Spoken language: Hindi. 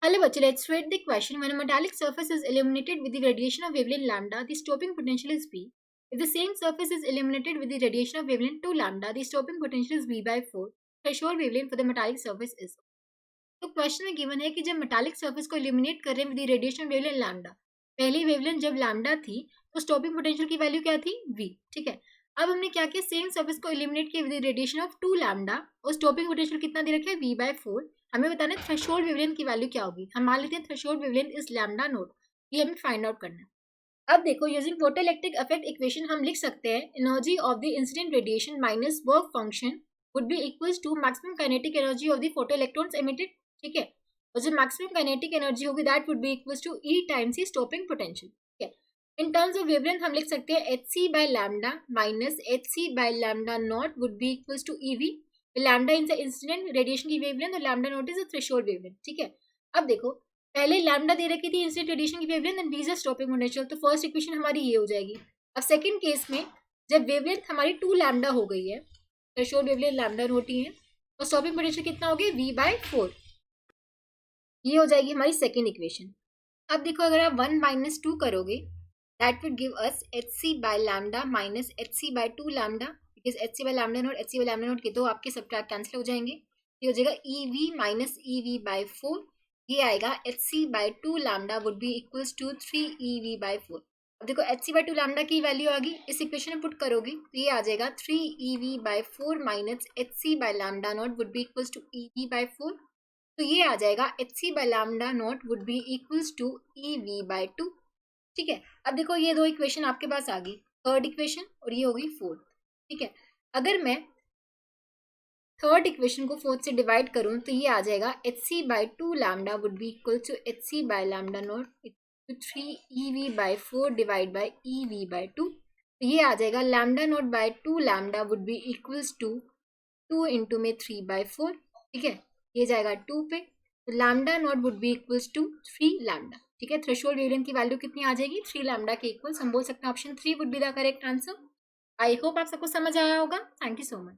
Hello, bachcha. Let's read the question. When a metallic surface is illuminated with the radiation of wavelength lambda, the stopping potential is V. If the same surface is illuminated with the radiation of wavelength 2 lambda, the stopping potential is V by 4. Threshold wavelength for the metallic surface is. तो क्वेश्चन में गिवन है कि जब मेटालिक सर्फेस को इल्यूमिनेट कर रहे हैं विद रेडिएशन वेवलेंथ लैम्डा, पहली वेवलेंथ जब लैम्डा थी तो स्टॉपिंग पोटेंशियल की वैल्यू क्या थी v। ठीक है, अब हमने क्या किया, सेम सर्फेस को इल्यूमिनेट किया विद रेडिएशन ऑफ 2 लैम्डा और स्टॉपिंग पोटेंशियल कितना दे रखा है v बाय 4। हमें बताना है थ्रेशोल्ड वेवलेंथ की वैल्यू क्या होगी। हम मान लेते हैं threshold wavelength is lambda note, ये हमें फाइंड आउट करना है। अब देखो, यूजिंग फोटोइलेक्ट्रिक इफेक्ट इक्वेशन हम लिख सकते हैं energy of the incident radiation minus work function would be equals to maximum kinetic energy of the photoelectrons emitted. ठीक है, और जो मैक्सिमम काइनेटिक एनर्जी होगी that would be equals to E times C stopping potential. ठीक है, इन टर्म्स ऑफ वेवलेंथ हम लिख सकते हैं H C by lambda minus H C by lambda not would be equals to E V. Lambda in incident radiation की वेवलेंथ और lambda not is a threshold wavelength. ठीक है, अब देखो पहले लैम्डा दे रखी थी इंसिडेंट रेडिएशन की wavelength and V is a stopping potential, तो फर्स्ट इक्वेशन हमारी ये हो जाएगी। अब सेकंड केस में जब वेवलेंथ हमारी 2 लैम्डा हो गई है, थ्रेशोल्ड वेवलेंथ लैम्डा नॉट ही है, और स्टॉपिंग पोटेंशियल कितना हो गया v बाय 4, ये हो जाएगी हमारी सेकेंड इक्वेशन। अब देखो अगर आप 1 माइनस 2 करोगे that would give us H C by lambda minus H C by 2 lambda, because H C by lambda not H C by lambda not के दो आपके सब्ट्रैक्ट कैंसिल हो जाएंगे, ये हो जाएगा E V minus E V by 4। ये आएगा H C by 2 lambda would be equals to 3 E V by 4। अब देखो एच सी बाय 2 लैम्डा की वैल्यू आ गई, इस इक्वेशन में पुट करोगे तो ये आ जाएगा 3 E V by 4 minus H C by lambda not would be equals to E V by 4। तो ये आ जाएगा H C by lambda not would be equals to E V by 2। ठीक है, अब देखो ये दो इक्वेशन आपके पास आ गई, थर्ड इक्वेशन और ये हो गई फोर्थ। ठीक है, अगर मैं थर्ड इक्वेशन को फोर्थ से डिवाइड करूं तो ये आ जाएगा H C by 2 lambda would be equal to H C by lambda not 3 E V by 4 divide by E V by 2। तो ये आ जाएगा lambda not by 2 lambda would be equals to 2 into में 3 बाय 4। ठीक है, ये जाएगा 2 पे, तो lambda not would be equals to 3 lambda. ठीक है, थ्रेशोल्ड वेवलेंथ की वैल्यू कितनी आ जाएगी, 3 लैम्डा के इक्वल। हम बोल सकते हैं option 3 would be the correct answer. I hope आप सबको समझ आया होगा। Thank you so much.